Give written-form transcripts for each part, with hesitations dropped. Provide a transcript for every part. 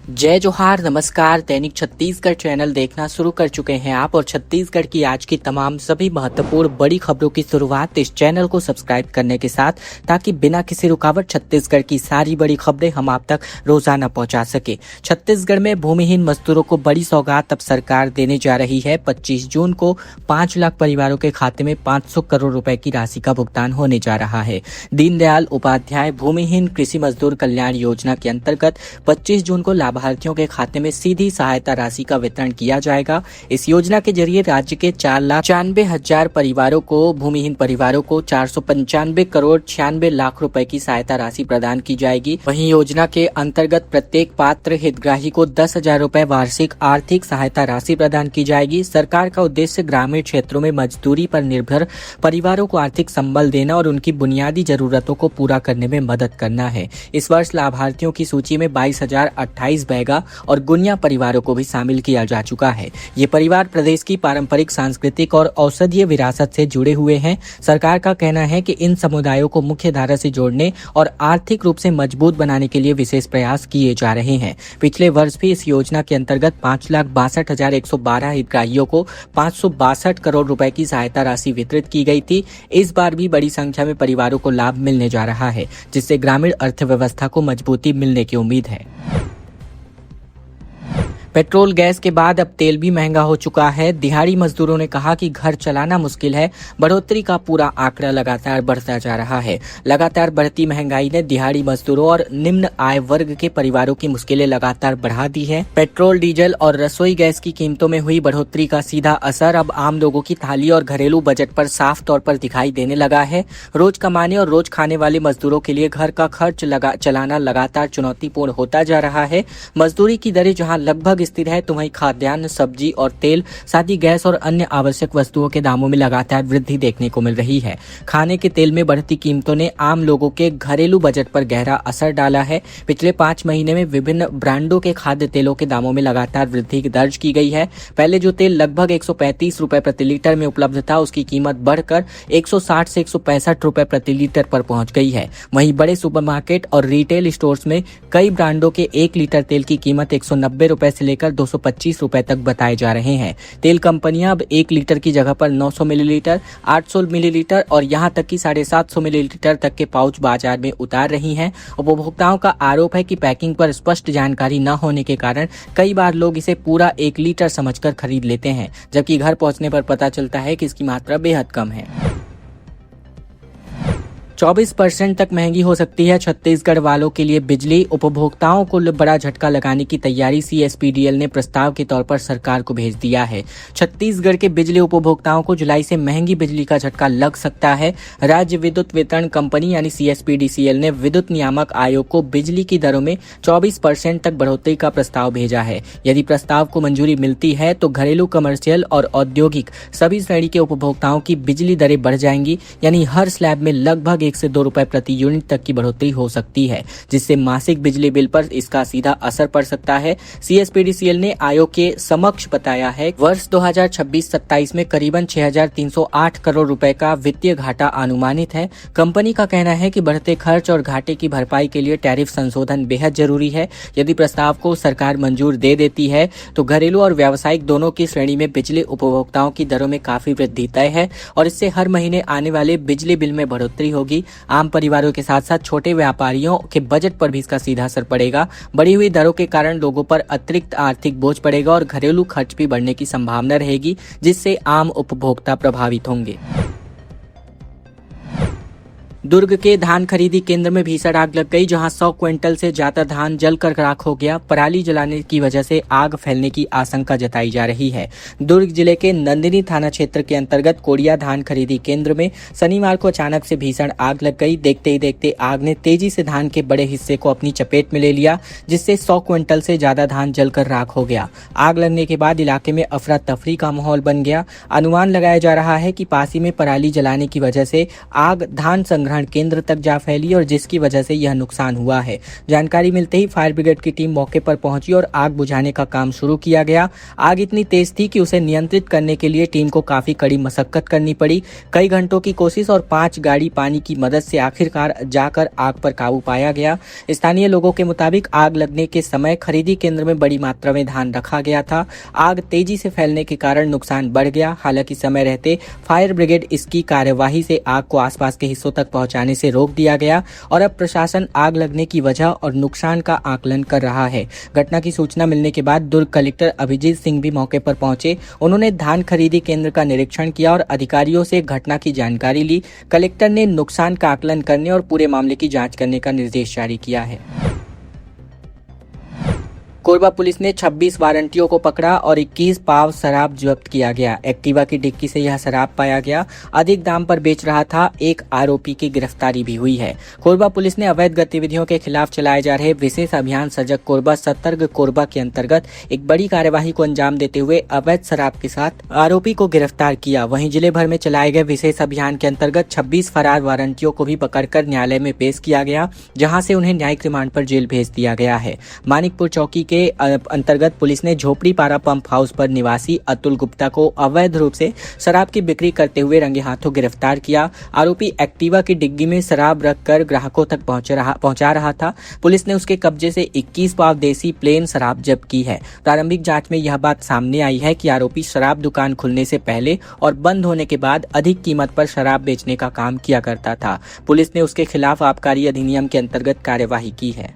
जय जोहार, नमस्कार। दैनिक छत्तीसगढ़ चैनल देखना शुरू कर चुके हैं आप और छत्तीसगढ़ की आज की तमाम सभी महत्वपूर्ण बड़ी खबरों की शुरुआत इस चैनल को सब्सक्राइब करने के साथ, ताकि बिना किसी रुकावट छत्तीसगढ़ की सारी बड़ी खबरें हम आप तक रोजाना पहुंचा सके। छत्तीसगढ़ में भूमिहीन मजदूरों को बड़ी सौगात अब सरकार देने जा रही है। 25 जून को 5 लाख परिवारों के खाते में 500 करोड़ रुपए की राशि का भुगतान होने जा रहा है। दीनदयाल उपाध्याय भूमिहीन कृषि मजदूर कल्याण योजना के अंतर्गत 25 जून को लाभार्थियों के खाते में सीधी सहायता राशि का वितरण किया जाएगा। इस योजना के जरिए राज्य के 4,95,000 परिवारों को, भूमिहीन परिवारों को 495 करोड़ 96 लाख रुपए की सहायता राशि प्रदान की जाएगी। वहीं योजना के अंतर्गत प्रत्येक पात्र हितग्राही को 10,000 रुपए वार्षिक आर्थिक सहायता राशि प्रदान की जाएगी। सरकार का उद्देश्य ग्रामीण क्षेत्रों में मजदूरी पर निर्भर परिवारों को आर्थिक संबल देना और उनकी बुनियादी जरूरतों को पूरा करने में मदद करना है। इस वर्ष लाभार्थियों की सूची में 22,028 बैगा और गुनिया परिवारों को भी शामिल किया जा चुका है। ये परिवार प्रदेश की पारंपरिक, सांस्कृतिक और औषधीय विरासत से जुड़े हुए हैं। सरकार का कहना है कि इन समुदायों को मुख्य धारा से जोड़ने और आर्थिक रूप से मजबूत बनाने के लिए विशेष प्रयास किए जा रहे हैं। पिछले वर्ष भी इस योजना के अंतर्गत 5,62,112 हितग्राहियों को 562 करोड़ रुपए की सहायता राशि वितरित की गई थी। इस बार भी बड़ी संख्या में परिवारों को लाभ मिलने जा रहा है, जिससे ग्रामीण अर्थव्यवस्था को मजबूती मिलने की उम्मीद है। पेट्रोल गैस के बाद अब तेल भी महंगा हो चुका है। दिहाड़ी मजदूरों ने कहा कि घर चलाना मुश्किल है। बढ़ोतरी का पूरा आंकड़ा लगातार बढ़ता जा रहा है। लगातार बढ़ती महंगाई ने दिहाड़ी मजदूरों और निम्न आय वर्ग के परिवारों की मुश्किलें लगातार बढ़ा दी है। पेट्रोल, डीजल और रसोई गैस की कीमतों में हुई बढ़ोतरी का सीधा असर अब आम लोगों की थाली और घरेलू बजट पर साफ तौर पर दिखाई देने लगा है। रोज कमाने और रोज खाने वाले मजदूरों के लिए घर का खर्च चलाना लगातार चुनौतीपूर्ण होता जा रहा है। मजदूरी की दरें जहां लगभग स्थिर है, तो वहीं खाद्यान्न, सब्जी और तेल, साथ ही गैस और अन्य आवश्यक वस्तुओं के दामों में लगातार वृद्धि देखने को मिल रही है। खाने के तेल में बढ़ती कीमतों ने आम लोगों के घरेलू बजट पर गहरा असर डाला है। पिछले 5 महीने में विभिन्न ब्रांडों के खाद्य तेलों के दामों में लगातार वृद्धि दर्ज की गई है। पहले जो तेल लगभग 135 रुपए प्रति लीटर में उपलब्ध था, उसकी कीमत बढ़कर 160 से 165 रुपए प्रति लीटर पर पहुंच गई है। वहीं बड़े सुपरमार्केट और रिटेल स्टोर्स में कई ब्रांडों के 1 लीटर तेल की कीमत 190 रुपए से लेकर 225 रुपए तक बताए जा रहे हैं। तेल कंपनियां अब 1 लीटर की जगह पर 900 मिलीलीटर, 800 मिलीलीटर और यहां तक कि 750 मिलीलीटर तक के पाउच बाजार में उतार रही हैं। उपभोक्ताओं का आरोप है कि पैकिंग पर स्पष्ट जानकारी न होने के कारण कई बार लोग इसे पूरा 1 लीटर समझकर खरीद लेते हैं, जबकि घर पहुंचने पर पता चलता है कि इसकी मात्रा बेहद कम है। 24% तक महंगी हो सकती है छत्तीसगढ़ वालों के लिए बिजली। उपभोक्ताओं को बड़ा झटका लगाने की तैयारी CSPDL ने प्रस्ताव के तौर पर सरकार को भेज दिया है। छत्तीसगढ़ के बिजली उपभोक्ताओं को जुलाई से महंगी बिजली का झटका लग सकता है। राज्य विद्युत वितरण कंपनी यानी CSPDCL ने विद्युत नियामक आयोग को बिजली की दरों में 24% तक बढ़ोतरी का प्रस्ताव भेजा है। यदि प्रस्ताव को मंजूरी मिलती है तो घरेलू, कमर्शियल और औद्योगिक सभी श्रेणी के उपभोक्ताओं की बिजली दरें बढ़ जाएंगी। यानी हर स्लैब में लगभग 1 से 2 रुपए प्रति यूनिट तक की बढ़ोतरी हो सकती है, जिससे मासिक बिजली बिल पर इसका सीधा असर पड़ सकता है। CSPDCL ने आयोग के समक्ष बताया है वर्ष 2026-27 में करीबन 6,308 करोड़ रुपए का वित्तीय घाटा अनुमानित है। कंपनी का कहना है कि बढ़ते खर्च और घाटे की भरपाई के लिए टैरिफ संशोधन बेहद जरूरी है। यदि प्रस्ताव को सरकार मंजूर दे देती है तो घरेलू और व्यावसायिक दोनों की श्रेणी में बिजली उपभोक्ताओं की दरों में काफी वृद्धि तय है और इससे हर महीने आने वाले बिजली बिल में बढ़ोतरी होगी। आम परिवारों के साथ साथ छोटे व्यापारियों के बजट पर भी इसका सीधा असर पड़ेगा। बढ़ी हुई दरों के कारण लोगों पर अतिरिक्त आर्थिक बोझ पड़ेगा और घरेलू खर्च भी बढ़ने की संभावना रहेगी, जिससे आम उपभोक्ता प्रभावित होंगे। दुर्ग के धान खरीदी केंद्र में भीषण आग लग गई, जहां 100 क्विंटल से ज्यादा धान जलकर राख हो गया। पराली जलाने की वजह से आग फैलने की आशंका जताई जा रही है। दुर्ग जिले के नंदिनी थाना क्षेत्र के अंतर्गत कोड़िया धान खरीदी केंद्र में शनिवार को अचानक से भीषण आग लग गई। देखते ही देखते आग ने तेजी से धान के बड़े हिस्से को अपनी चपेट में ले लिया, जिससे 100 क्विंटल से ज्यादा धान जलकर राख हो गया। आग लगने के बाद इलाके में अफरा तफरी का माहौल बन गया। अनुमान लगाया जा रहा है कि पासी में पराली जलाने की वजह से आग धान संग्रहण ग्रहण केंद्र तक जा फैली और जिसकी वजह से यह नुकसान हुआ है। जानकारी मिलते ही फायर ब्रिगेड की टीम मौके पर पहुंची और आग बुझाने का काम शुरू किया गया। आग इतनी तेज थी कि उसे नियंत्रित करने के लिए टीम को काफी कड़ी मशक्कत करनी पड़ी। कई घंटों की कोशिश और 5 गाड़ी पानी की मदद से आखिरकार जाकर आग पर काबू पाया गया। स्थानीय लोगों के मुताबिक आग लगने के समय खरीदी केंद्र में बड़ी मात्रा में धान रखा गया था। आग तेजी से फैलने के कारण नुकसान बढ़ गया। हालांकि समय रहते फायर ब्रिगेड इसकी कार्यवाही से आग को आसपास के हिस्सों तक पहुंचाने से रोक दिया गया और अब प्रशासन आग लगने की वजह और नुकसान का आकलन कर रहा है। घटना की सूचना मिलने के बाद दुर्ग कलेक्टर अभिजीत सिंह भी मौके पर पहुंचे। उन्होंने धान खरीदी केंद्र का निरीक्षण किया और अधिकारियों से घटना की जानकारी ली। कलेक्टर ने नुकसान का आकलन करने और पूरे मामले की जांच करने का निर्देश जारी किया है। कोरबा पुलिस ने 26 वारंटियों को पकड़ा और 21 पाव शराब जब्त किया गया। एक्टिवा की डिक्की से यह शराब पाया गया। अधिक दाम पर बेच रहा था। एक आरोपी की गिरफ्तारी भी हुई है। कोरबा पुलिस ने अवैध गतिविधियों के खिलाफ चलाए जा रहे विशेष अभियान सजग कोरबा सतर्क कोरबा के अंतर्गत एक बड़ी कार्यवाही को अंजाम देते हुए अवैध शराब के साथ आरोपी को गिरफ्तार किया। वहीं जिले भर में चलाए गए विशेष अभियान के अंतर्गत 26 फरार वारंटियों को भी पकड़कर न्यायालय में पेश किया गया, जहाँ से उन्हें न्यायिक रिमांड पर जेल भेज दिया गया है। मानिकपुर चौकी के अंतर्गत पुलिस ने झोपड़ी पारा पंप हाउस पर निवासी अतुल गुप्ता को अवैध रूप से शराब की बिक्री करते हुए रंगे हाथों गिरफ्तार किया। आरोपी एक्टिवा की डिग्गी में शराब रखकर ग्राहकों तक पहुंचा रहा था। पुलिस ने उसके कब्जे से 21 पाव देसी प्लेन शराब जब्त की है। प्रारंभिक जांच में यह बात सामने आई है कि आरोपी शराब दुकान खुलने से पहले और बंद होने के बाद अधिक कीमत पर शराब बेचने का काम किया करता था। पुलिस ने उसके खिलाफ आबकारी अधिनियम के अंतर्गत कार्यवाही की है।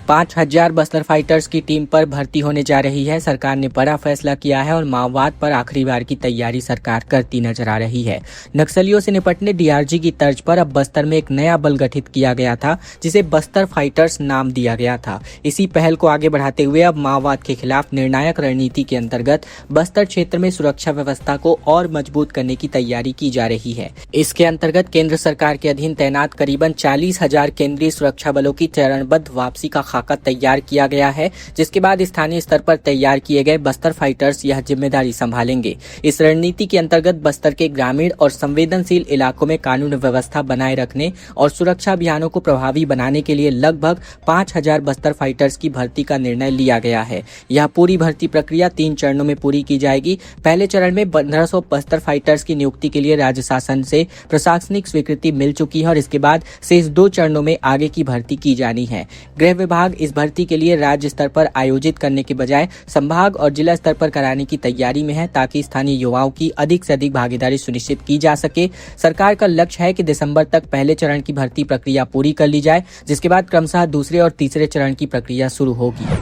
5000 बस्तर फाइटर्स की टीम पर भर्ती होने जा रही है। सरकार ने बड़ा फैसला किया है और माओवाद पर आखिरी बार की तैयारी सरकार करती नजर आ रही है। नक्सलियों से निपटने डीआरजी की तर्ज पर अब बस्तर में एक नया बल गठित किया गया था, जिसे बस्तर फाइटर्स नाम दिया गया था। इसी पहल को आगे बढ़ाते हुए अब माओवाद के खिलाफ निर्णायक रणनीति के अंतर्गत बस्तर क्षेत्र में सुरक्षा व्यवस्था को और मजबूत करने की तैयारी की जा रही है। इसके अंतर्गत केंद्र सरकार के अधीन तैनात करीबन 40,000 केंद्रीय सुरक्षा बलों की चरणबद्ध वापसी का खाका तैयार किया गया है, जिसके बाद स्थानीय स्तर पर तैयार किए गए बस्तर फाइटर्स यह जिम्मेदारी संभालेंगे। इस रणनीति के अंतर्गत बस्तर के ग्रामीण और संवेदनशील इलाकों में कानून व्यवस्था बनाए रखने और सुरक्षा अभियानों को प्रभावी बनाने के लिए लगभग 5000 बस्तर फाइटर्स की भर्ती का निर्णय लिया गया है। यह पूरी भर्ती प्रक्रिया 3 चरणों में पूरी की जाएगी। पहले चरण में 1500 बस्तर फाइटर्स की नियुक्ति के लिए राज्य शासन से प्रशासनिक स्वीकृति मिल चुकी है और इसके बाद शेष 2 चरणों में आगे की भर्ती की जानी है। गृह विभाग इस भर्ती के लिए राज्य स्तर पर आयोजित करने के बजाय संभाग और जिला स्तर पर कराने की तैयारी में है, ताकि स्थानीय युवाओं की अधिक से अधिक भागीदारी सुनिश्चित की जा सके। सरकार का लक्ष्य है कि दिसंबर तक पहले चरण की भर्ती प्रक्रिया पूरी कर ली जाए, जिसके बाद क्रमशः दूसरे और तीसरे चरण की प्रक्रिया शुरू होगी।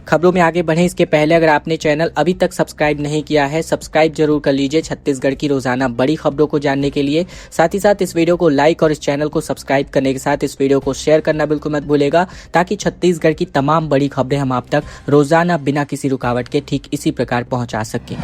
खबरों में आगे बढ़ें इसके पहले अगर आपने चैनल अभी तक सब्सक्राइब नहीं किया है, सब्सक्राइब जरूर कर लीजिए छत्तीसगढ़ की रोजाना बड़ी खबरों को जानने के लिए। साथ ही साथ इस वीडियो को लाइक और इस चैनल को सब्सक्राइब करने के साथ इस वीडियो को शेयर करना बिल्कुल मत भूलेगा, ताकि छत्तीसगढ़ की तमाम बड़ी खबरें हम आप तक रोजाना बिना किसी रुकावट के ठीक इसी प्रकार पहुंचा सकें।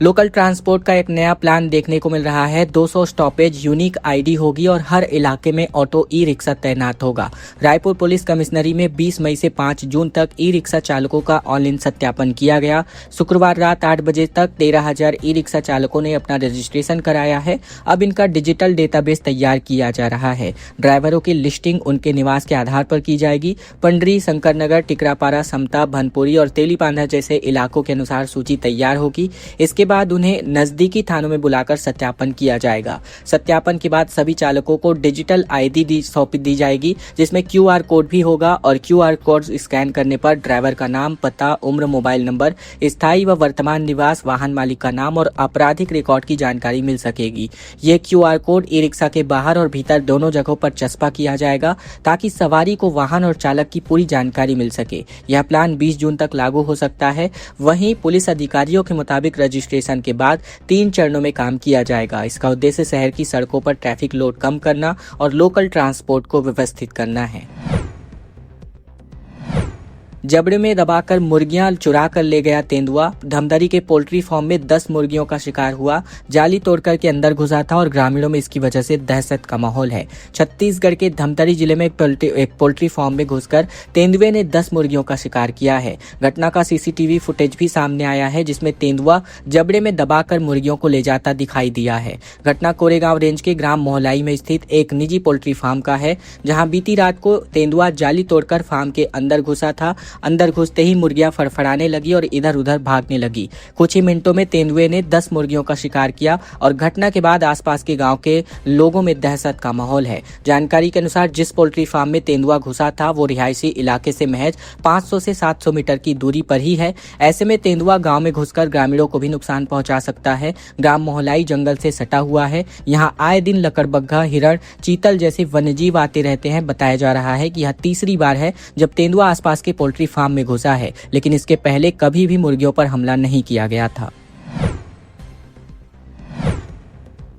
लोकल ट्रांसपोर्ट का एक नया प्लान देखने को मिल रहा है। 200 स्टॉपेज यूनिक आईडी होगी और हर इलाके में ऑटो ई रिक्शा तैनात होगा। रायपुर पुलिस कमिश्नरी में 20 मई से 5 जून तक ई रिक्शा चालकों का ऑनलाइन सत्यापन किया गया। शुक्रवार रात 8 बजे तक 13,000 ई रिक्शा चालकों ने अपना रजिस्ट्रेशन कराया है। अब इनका डिजिटल डेटाबेस तैयार किया जा रहा है। ड्राइवरों की लिस्टिंग उनके निवास के आधार पर की जाएगी। पंडरी, शंकरनगर, टिकरापारा, समता, भनपुरी और तेलीबांधा जैसे इलाकों के अनुसार सूची तैयार होगी। इसके बाद उन्हें नजदीकी थानों में बुलाकर सत्यापन किया जाएगा। सत्यापन के बाद सभी चालकों को डिजिटल आईडी सौंप दी जाएगी, जिसमें क्यूआर कोड भी होगा और क्यूआर कोड स्कैन करने पर ड्राइवर का नाम, पता, उम्र, मोबाइल नंबर, स्थायी व वर्तमान निवास, वाहन मालिक का नाम और आपराधिक रिकॉर्ड की जानकारी मिल सकेगी। ये क्यूआर कोड ई रिक्शा के बाहर और भीतर दोनों जगहों पर चस्पा किया जाएगा, ताकि सवारी को वाहन और चालक की पूरी जानकारी मिल सके। यह प्लान 20 जून तक लागू हो सकता है। वहीं पुलिस अधिकारियों के मुताबिक रजिस्ट्रेशन के बाद 3 चरणों में काम किया जाएगा। इसका उद्देश्य शहर की सड़कों पर ट्रैफिक लोड कम करना और लोकल ट्रांसपोर्ट को व्यवस्थित करना है। जबड़े में दबाकर मुर्गियां चुरा कर ले गया तेंदुआ। धमतरी के पोल्ट्री फार्म में 10 मुर्गियों का शिकार हुआ। जाली तोड़कर के अंदर घुसा था और ग्रामीणों में इसकी वजह से दहशत का माहौल है। छत्तीसगढ़ के धमतरी जिले में एक पोल्ट्री फार्म में घुसकर तेंदुए ने 10 मुर्गियों का शिकार किया है। घटना का सीसीटीवी फुटेज भी सामने आया है, जिसमें तेंदुआ जबड़े में दबाकर मुर्गियों को ले जाता दिखाई दिया है। घटना कोरेगांव रेंज के ग्राम मोहलाई में स्थित एक निजी पोल्ट्री फार्म का है, जहां बीती रात को तेंदुआ जाली तोड़कर फार्म के अंदर घुसा था। अंदर घुसते ही मुर्गियां फड़फड़ाने लगी और इधर उधर भागने लगी। कुछ ही मिनटों में तेंदुए ने 10 मुर्गियों का शिकार किया और घटना के बाद आसपास के गांव के लोगों में दहशत का माहौल है। जानकारी के अनुसार जिस पोल्ट्री फार्म में तेंदुआ घुसा था वो रिहायशी इलाके से महज 500 से 700 मीटर की दूरी पर ही है। ऐसे में तेंदुआ गांव में घुसकर ग्रामीणों को भी नुकसान पहुंचा सकता है। ग्राम मोहलाई जंगल से सटा हुआ है। यहाँ आए दिन लकड़बग्घा, हिरण, चीतल जैसे वन्यजीव आते रहते हैं। बताया जा रहा है कि यह तीसरी बार है जब तेंदुआ आसपास के पोल्ट्री फार्म में घुसा है, लेकिन इसके पहले कभी भी मुर्गियों पर हमला नहीं किया गया था।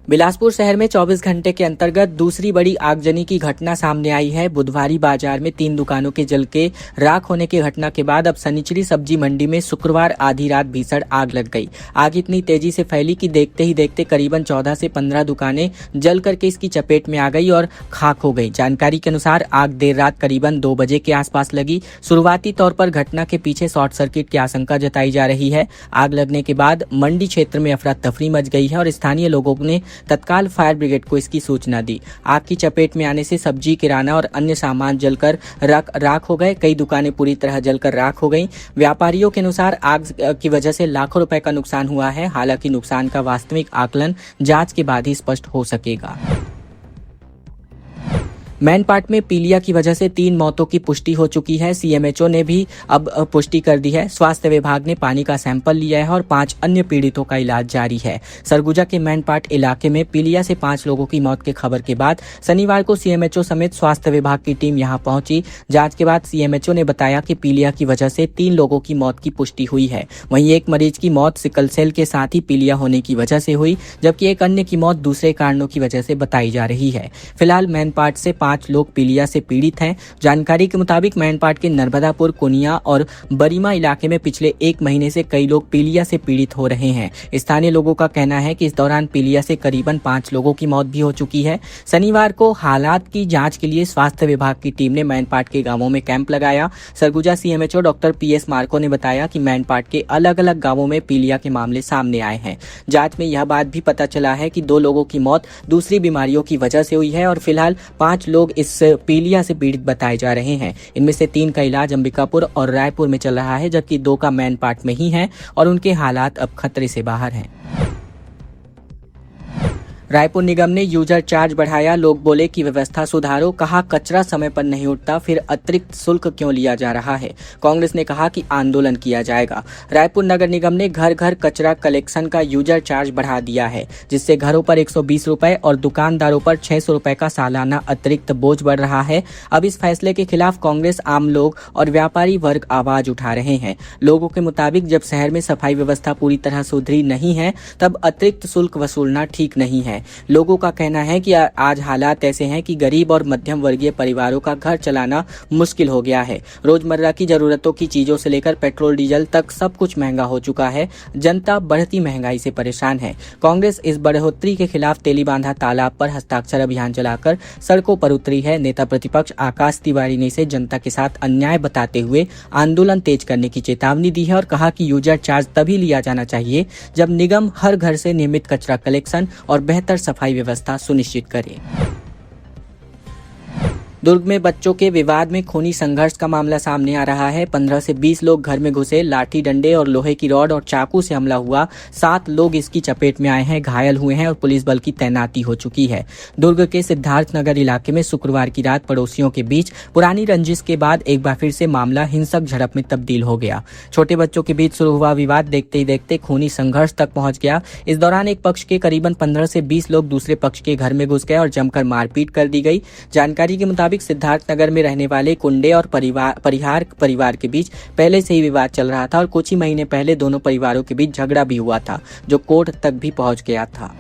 बिलासपुर शहर में 24 घंटे के अंतर्गत दूसरी बड़ी आगजनी की घटना सामने आई है। बुधवारी बाजार में 3 दुकानों के जल के राख होने की घटना के बाद अब सनिचरी सब्जी मंडी में शुक्रवार आधी रात भीषण आग लग गई। आग इतनी तेजी से फैली कि देखते ही देखते करीबन 14 से 15 दुकानें जल करके इसकी चपेट में आ गई और खाक हो गई। जानकारी के अनुसार आग देर रात करीबन 2 बजे के आसपास लगी। शुरुआती तौर पर घटना के पीछे शॉर्ट सर्किट की आशंका जताई जा रही है। आग लगने के बाद मंडी क्षेत्र में अफरा तफरी मच गई है और स्थानीय लोगों ने तत्काल फायर ब्रिगेड को इसकी सूचना दी। आग की चपेट में आने से सब्जी, किराना और अन्य सामान जलकर राख हो गए। कई दुकानें पूरी तरह जलकर राख हो गईं। व्यापारियों के अनुसार आग की वजह से लाखों रुपए का नुकसान हुआ है। हालांकि नुकसान का वास्तविक आकलन जांच के बाद ही स्पष्ट हो सकेगा। मैनपाट में पीलिया की वजह से 3 मौतों की पुष्टि हो चुकी है। सीएमएचओ ने भी अब पुष्टि कर दी है। स्वास्थ्य विभाग ने पानी का सैंपल लिया है और 5 अन्य पीड़ितों का इलाज जारी है। सरगुजा के मैनपाट इलाके में पीलिया से 5 लोगों की मौत के खबर के बाद शनिवार को सीएमएचओ समेत स्वास्थ्य विभाग की टीम यहां पहुंची। जांच के बाद सीएमएचओ ने बताया कि पीलिया की वजह से 3 लोगों की मौत की पुष्टि हुई है। वहीं एक मरीज की मौत सिकल सेल के साथ ही पीलिया होने की वजह से हुई, जबकि एक अन्य की मौत दूसरे कारणों की वजह से बताई जा रही है। फिलहाल मैनपाट से 5 लोग पीलिया से पीड़ित हैं। जानकारी के मुताबिक मैनपाट के नर्मदापुर, कुनिया और बरीमा इलाके में पिछले 1 महीने से कई लोग पीलिया से पीड़ित हो रहे हैं। स्थानीय लोगों का कहना है कि इस दौरान पीलिया से करीबन 5 लोगों की मौत भी हो चुकी है। शनिवार को हालात की जांच के लिए स्वास्थ्य विभाग की टीम ने मैनपाट के गांवों में कैंप लगाया। Surguja CMHO doctor PS Marco ने बताया कि मैनपाट के अलग अलग गांवों में पीलिया के मामले सामने आए हैं। जांच में यह बात भी पता चला है कि 2 लोगों की मौत दूसरी बीमारियों की वजह से हुई है और फिलहाल 5 लोग इस पीलिया से पीड़ित बताए जा रहे हैं। इनमें से 3 का इलाज अंबिकापुर और रायपुर में चल रहा है, जबकि 2 का मैनपाट में ही है और उनके हालात अब खतरे से बाहर हैं। रायपुर निगम ने यूजर चार्ज बढ़ाया। लोग बोले कि व्यवस्था सुधारो। कहा कचरा समय पर नहीं उठता, फिर अतिरिक्त शुल्क क्यों लिया जा रहा है। कांग्रेस ने कहा कि आंदोलन किया जाएगा। रायपुर नगर निगम ने घर घर कचरा कलेक्शन का यूजर चार्ज बढ़ा दिया है, जिससे घरों पर 120 रुपए और दुकानदारों पर 600 रुपए का सालाना अतिरिक्त बोझ बढ़ रहा है। अब इस फैसले के खिलाफ कांग्रेस, आम लोग और व्यापारी वर्ग आवाज उठा रहे हैं। लोगों के मुताबिक जब शहर में सफाई व्यवस्था पूरी तरह सुधरी नहीं है, तब अतिरिक्त शुल्क वसूलना ठीक नहीं है। लोगों का कहना है कि आज हालात ऐसे हैं कि गरीब और मध्यम वर्गीय परिवारों का घर चलाना मुश्किल हो गया है। रोजमर्रा की जरूरतों की चीजों से लेकर पेट्रोल डीजल तक सब कुछ महंगा हो चुका है। जनता बढ़ती महंगाई से परेशान है। कांग्रेस इस बढ़ोतरी के खिलाफ तेलीबांधा तालाब पर हस्ताक्षर अभियान चलाकर सड़कों पर उतरी है। नेता प्रतिपक्ष आकाश तिवारी ने इसे जनता के साथ अन्याय बताते हुए आंदोलन तेज करने की चेतावनी दी है और कहा कि यूजर चार्ज तभी लिया जाना चाहिए जब निगम हर घर से नियमित कचरा कलेक्शन और बेहतर सफाई व्यवस्था सुनिश्चित करे। दुर्ग में बच्चों के विवाद में खूनी संघर्ष का मामला सामने आ रहा है। 15 से 20 लोग घर में घुसे, लाठी डंडे और लोहे की रॉड और चाकू से हमला हुआ। 7 लोग इसकी चपेट में आए हैं, घायल हुए हैं और पुलिस बल की तैनाती हो चुकी है। दुर्ग के सिद्धार्थ नगर इलाके में शुक्रवार की रात पड़ोसियों के बीच पुरानी रंजिश के बाद एक बार फिर से मामला हिंसक झड़प में तब्दील हो गया। छोटे बच्चों के बीच शुरू हुआ विवाद देखते ही देखते खूनी संघर्ष तक पहुंच गया। इस दौरान एक पक्ष के करीबन 15 से 20 लोग दूसरे पक्ष के घर में घुस गए और जमकर मारपीट कर दी गई। जानकारी के मुताबिक सिद्धार्थ नगर में रहने वाले कुंडे और परिहार परिवार के बीच पहले से ही विवाद चल रहा था और कुछ ही महीने पहले दोनों परिवारों के बीच झगड़ा भी हुआ था, जो कोर्ट तक भी पहुंच गया था।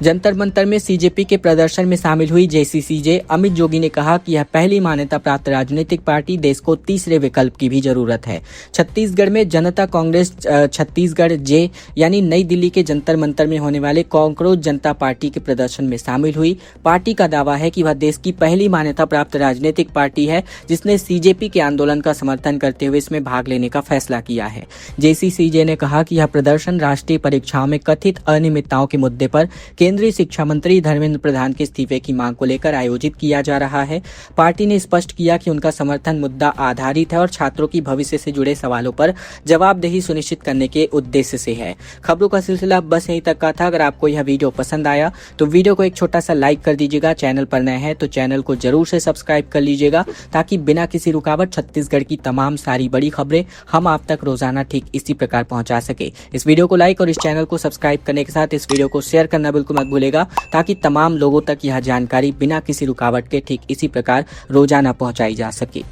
जंतर मंतर में सीजेपी के प्रदर्शन में शामिल हुई जेसीसीजे अमित जोगी ने कहा कि यह पहली मान्यता प्राप्त राजनीतिक पार्टी, देश को तीसरे विकल्प की भी जरूरत है। छत्तीसगढ़ में जनता कांग्रेस छत्तीसगढ़ जे यानी नई दिल्ली के जंतर मंतर में होने वाले कॉकरोच जनता पार्टी के प्रदर्शन में शामिल हुई। पार्टी का दावा है कि वह देश की पहली मान्यता प्राप्त राजनीतिक पार्टी है जिसने सीजेपी के आंदोलन का समर्थन करते हुए इसमें भाग लेने का फैसला किया है। जेसीसीजे ने कहा कि यह प्रदर्शन राष्ट्रीय परीक्षाओं में कथित अनियमितताओं के मुद्दे पर केंद्रीय शिक्षा मंत्री धर्मेंद्र प्रधान के इस्तीफे की मांग को लेकर आयोजित किया जा रहा है। पार्टी ने स्पष्ट किया कि उनका समर्थन मुद्दा आधारित है और छात्रों की भविष्य से जुड़े सवालों पर जवाबदेही सुनिश्चित करने के उद्देश्य से है। खबरों का सिलसिला बस यहीं तक का था। अगर आपको यह वीडियो पसंद आया तो वीडियो को एक छोटा सा लाइक कर दीजिएगा। चैनल पर नए हैं तो चैनल को जरूर से सब्सक्राइब कर लीजिएगा ताकि बिना किसी रुकावट छत्तीसगढ़ की तमाम सारी बड़ी खबरें हम आप तक रोजाना ठीक इसी प्रकार पहुंचा सके। इस वीडियो को लाइक और इस चैनल को सब्सक्राइब करने के साथ इस वीडियो को शेयर करना बिल्कुल मत भूलेगा ताकि तमाम लोगों तक यह जानकारी बिना किसी रुकावट के ठीक इसी प्रकार रोजाना पहुंचाई जा सके।